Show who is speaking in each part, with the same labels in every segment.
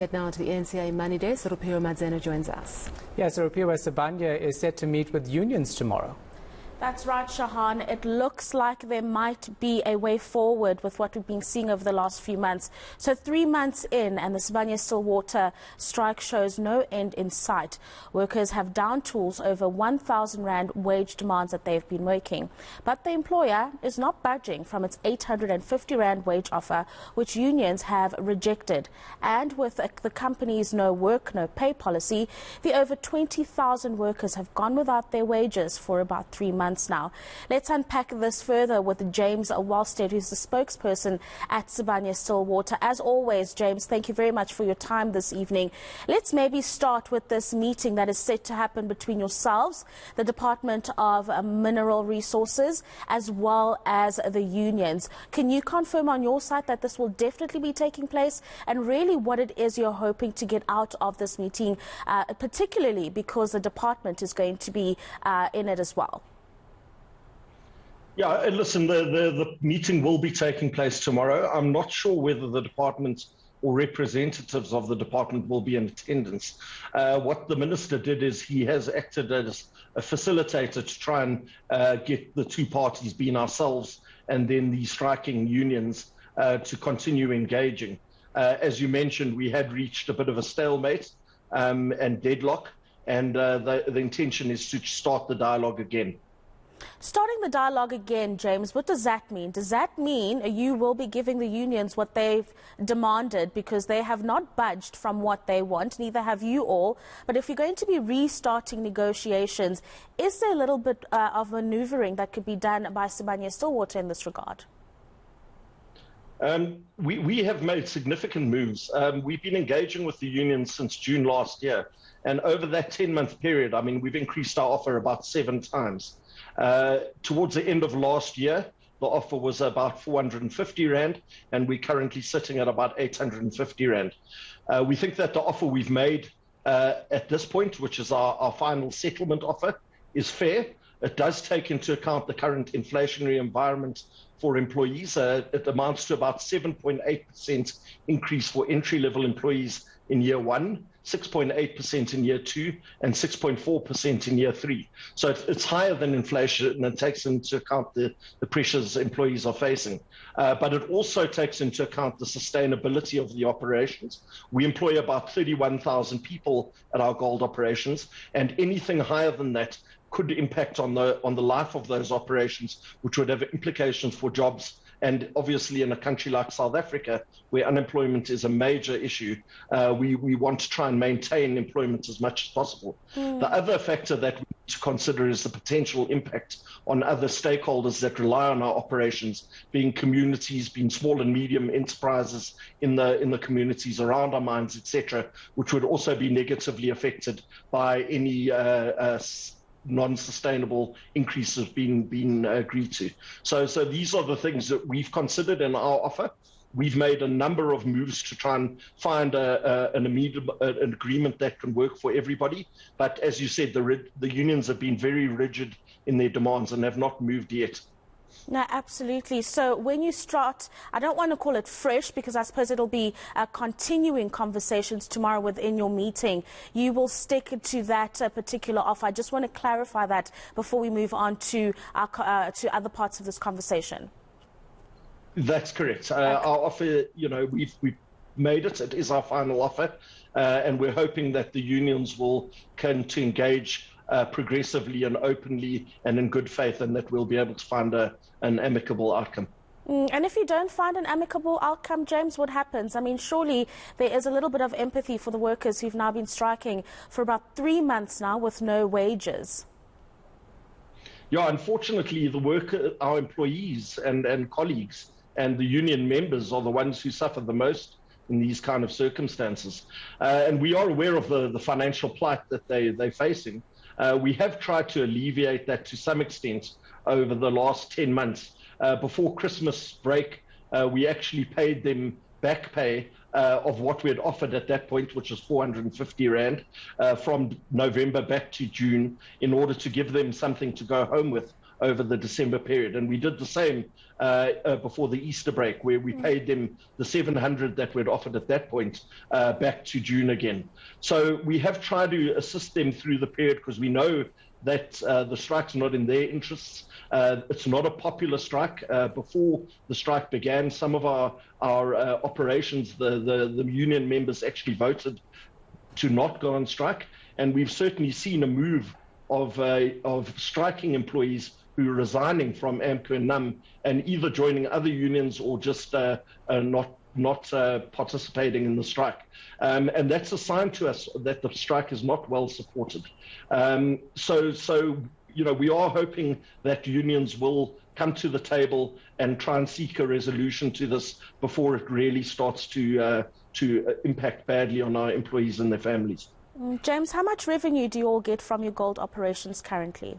Speaker 1: Now to the eNCA Money Desk, Rupiwa Madzena joins us.
Speaker 2: Yes, Rupiwa, Sibanye is set to meet with unions tomorrow.
Speaker 3: That's right, Shahan. It looks like there might be a way forward with what we've been seeing over the last few months. So 3 months in and the Sibanye-Stillwater strike shows no end in sight. Workers have down tools over 1,000 Rand wage demands that they've been making. But the employer is not budging from its 850 Rand wage offer, which unions have rejected. And with the company's no work, no pay policy, the over 20,000 workers have gone without their wages for about 3 months now. Let's unpack this further with James Wellsted, who's the spokesperson at Sibanye-Stillwater. As always, James, thank you very much for your time this evening. Let's maybe start with this meeting that is set to happen between yourselves, the Department of Mineral Resources, as well as the unions. Can you confirm on your side that this will definitely be taking place, and really what it is you're hoping to get out of this meeting, particularly because the department is going to be in it as well?
Speaker 4: Yeah, listen, the meeting will be taking place tomorrow. I'm not sure whether the department or representatives of the department will be in attendance. What the minister did is he has acted as a facilitator to try and get the two parties, being ourselves and then the striking unions, to continue engaging. As you mentioned, we had reached a bit of a stalemate and deadlock, and the intention is to start the dialogue again.
Speaker 3: Starting the dialogue again, James, what does that mean? Does that mean you will be giving the unions what they've demanded, because they have not budged from what they want, neither have you all? But if you're going to be restarting negotiations, is there a little bit of manoeuvring that could be done by Sibanye-Stillwater in this regard?
Speaker 4: We have made significant moves. We've been engaging with the unions since June last year. And over that 10-month period, I mean, we've increased our offer about 7 times. Towards the end of last year, the offer was about 450 Rand, and we're currently sitting at about 850 Rand. We think that the offer we've made at this point, which is our final settlement offer, is fair. It does take into account the current inflationary environment for employees. It amounts to about 7.8% increase for entry-level employees in year 1, 6.8% in year 2, and 6.4% in year 3. So it's higher than inflation, and it takes into account the pressures employees are facing. But it also takes into account the sustainability of the operations. We employ about 31,000 people at our gold operations, and anything higher than that could impact on the life of those operations, which would have implications for jobs. And obviously, in a country like South Africa, where unemployment is a major issue, we want to try and maintain employment as much as possible. The other factor that we need to consider is the potential impact on other stakeholders that rely on our operations, being communities, being small and medium enterprises in the communities around our mines, etc., which would also be negatively affected by any non-sustainable increases being agreed to. So these are the things that we've considered in our offer. We've made a number of moves to try and find an agreement that can work for everybody. But as you said, the unions have been very rigid in their demands and have not moved yet.
Speaker 3: No, absolutely. So when you start, I don't want to call it fresh, because I suppose it'll be continuing conversations tomorrow within your meeting. You will stick to that particular offer. I just want to clarify that before we move on to other parts of this conversation.
Speaker 4: That's correct. Our offer, we've made it. It is our final offer, and we're hoping that the unions will come to engage progressively and openly and in good faith, and that we'll be able to find an amicable outcome.
Speaker 3: And if you don't find an amicable outcome, James, what happens? I mean, surely there is a little bit of empathy for the workers who've now been striking for about 3 months now with no wages.
Speaker 4: Yeah, unfortunately, our employees and colleagues and the union members are the ones who suffer the most in these kind of circumstances. And we are aware of the financial plight that they're facing. We have tried to alleviate that to some extent over the last 10 months. Before Christmas break, we actually paid them back pay of what we had offered at that point, which was 450 Rand, from November back to June, in order to give them something to go home with over the December period. And we did the same before the Easter break, where we paid them the 700 that we'd offered at that point back to June again. So we have tried to assist them through the period because we know that the strike's not in their interests. It's not a popular strike. Before the strike began, some of our operations, the union members actually voted to not go on strike. And we've certainly seen a move of striking employees who are resigning from AMCA and NUM and either joining other unions or just not participating in the strike. And that's a sign to us that the strike is not well supported. So we are hoping that unions will come to the table and try and seek a resolution to this before it really starts to impact badly on our employees and their families.
Speaker 3: James, how much revenue do you all get from your gold operations currently?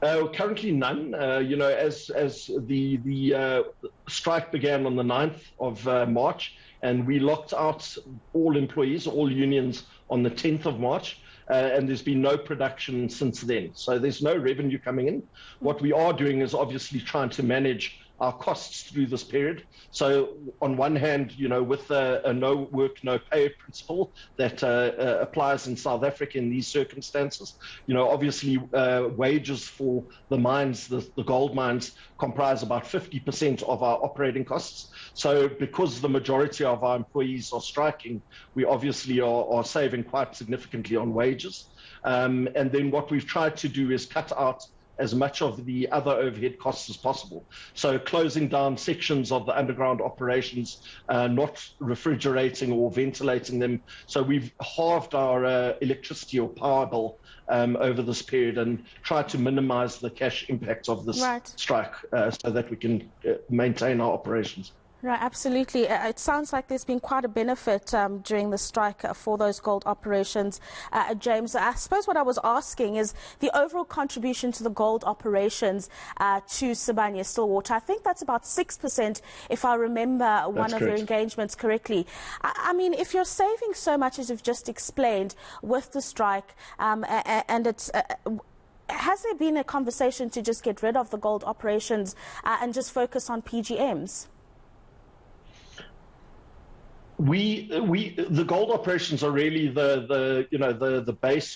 Speaker 4: Currently none. As the strike began on the 9th of March, and we locked out all employees, all unions on the 10th of March, and there's been no production since then. So there's no revenue coming in. What we are doing is obviously trying to manage our costs through this period. So on one hand, with a no work, no pay principle that applies in South Africa in these circumstances, obviously wages for the mines, the gold mines, comprise about 50% of our operating costs. So because the majority of our employees are striking, we obviously are saving quite significantly on wages. And then what we've tried to do is cut out as much of the other overhead costs as possible. So closing down sections of the underground operations, not refrigerating or ventilating them. So we've halved our electricity or power bill over this period and tried to minimize the cash impact of this strike so that we can maintain our operations.
Speaker 3: Right, absolutely. It sounds like there's been quite a benefit during the strike for those gold operations. James, I suppose what I was asking is the overall contribution to the gold operations to Sibanye-Stillwater. I think that's about 6%, if I remember one of your engagements correctly. I mean, if you're saving so much as you've just explained with the strike, and it's... has there been a conversation to just get rid of the gold operations and just focus on PGMs?
Speaker 4: The gold operations are really the base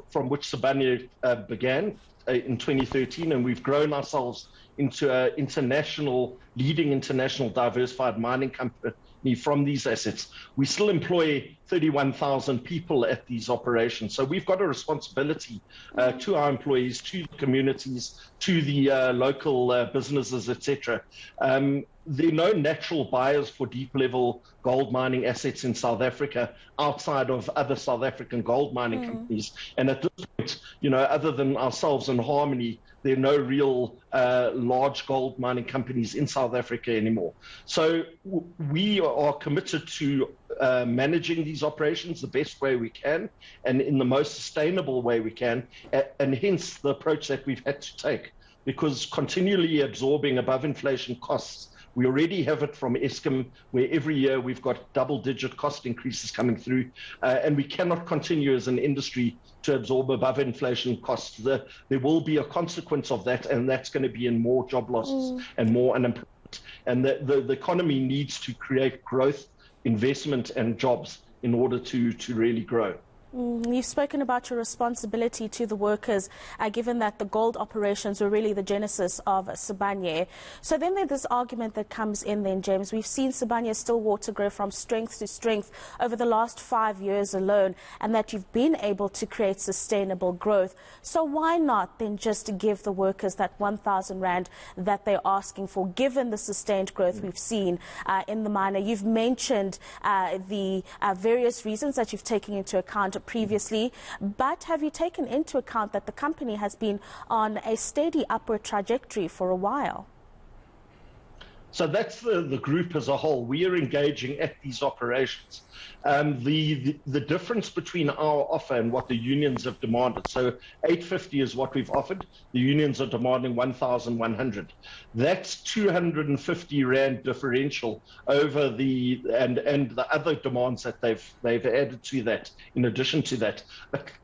Speaker 4: from which Sibanye began in 2013, and we've grown ourselves into an leading international diversified mining company from these assets. We still employ 31,000 people at these operations. So we've got a responsibility to our employees, to the communities, to the local businesses, etc. There are no natural buyers for deep-level gold mining assets in South Africa outside of other South African gold mining companies. And at this point, other than ourselves and Harmony, there are no real large gold mining companies in South Africa anymore. So we are committed to managing these operations the best way we can and in the most sustainable way we can, and hence the approach that we've had to take, because continually absorbing above inflation costs. We already have it from Eskom, where every year we've got double-digit cost increases coming through, and we cannot continue as an industry to absorb above inflation costs. There will be a consequence of that, and that's going to be in more job losses and more unemployment. And the economy needs to create growth, investment, and jobs in order to really grow.
Speaker 3: You've spoken about your responsibility to the workers, given that the gold operations were really the genesis of Sibanye. So then there's this argument that comes in then, James. We've seen Sibanye-Stillwater grow from strength to strength over the last 5 years alone, and that you've been able to create sustainable growth. So why not then just give the workers that 1,000 Rand that they're asking for, given the sustained growth we've seen in the mine? You've mentioned the various reasons that you've taken into account previously, but have you taken into account that the company has been on a steady upward trajectory for a while?
Speaker 4: So that's the group as a whole. We are engaging at these operations. The difference between our offer and what the unions have demanded. So 850 is what we've offered. The unions are demanding 1,100. That's 250 Rand differential over and the other demands that they've added to that. In addition to that,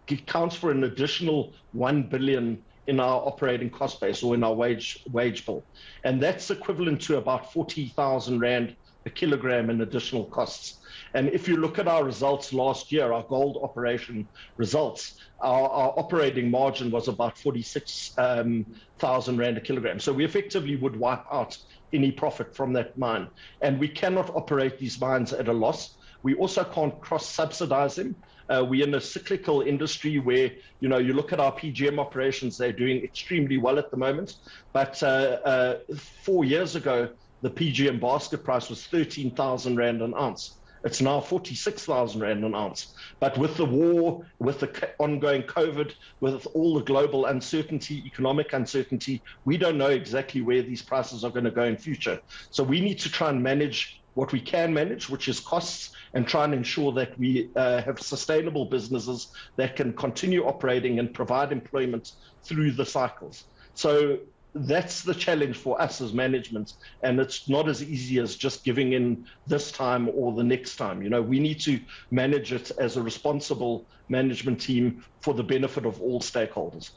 Speaker 4: it counts for an additional 1 billion in our operating cost base or in our wage bill. And that's equivalent to about 40,000 Rand a kilogram in additional costs. And if you look at our results last year, our gold operation results, our operating margin was about 46,000 Rand a kilogram. So we effectively would wipe out any profit from that mine. And we cannot operate these mines at a loss. We also can't cross-subsidize them. We're in a cyclical industry where, you know, you look at our PGM operations, they're doing extremely well at the moment. But 4 years ago, the PGM basket price was 13,000 Rand an ounce. It's now 46,000 Rand an ounce. But with the war, with the ongoing COVID, with all the global uncertainty, economic uncertainty, we don't know exactly where these prices are going to go in future. So we need to try and manage what we can manage, which is costs, and try and ensure that we have sustainable businesses that can continue operating and provide employment through the cycles. So that's the challenge for us as management, and it's not as easy as just giving in this time or the next time. You know, we need to manage it as a responsible management team for the benefit of all stakeholders.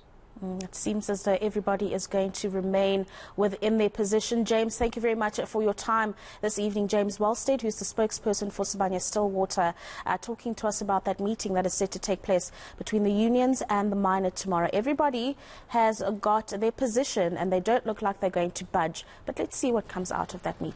Speaker 3: It seems as though everybody is going to remain within their position. James, thank you very much for your time this evening. James Wellsted, who's the spokesperson for Sibanye-Stillwater, talking to us about that meeting that is set to take place between the unions and the miner tomorrow. Everybody has got their position and they don't look like they're going to budge. But let's see what comes out of that meeting.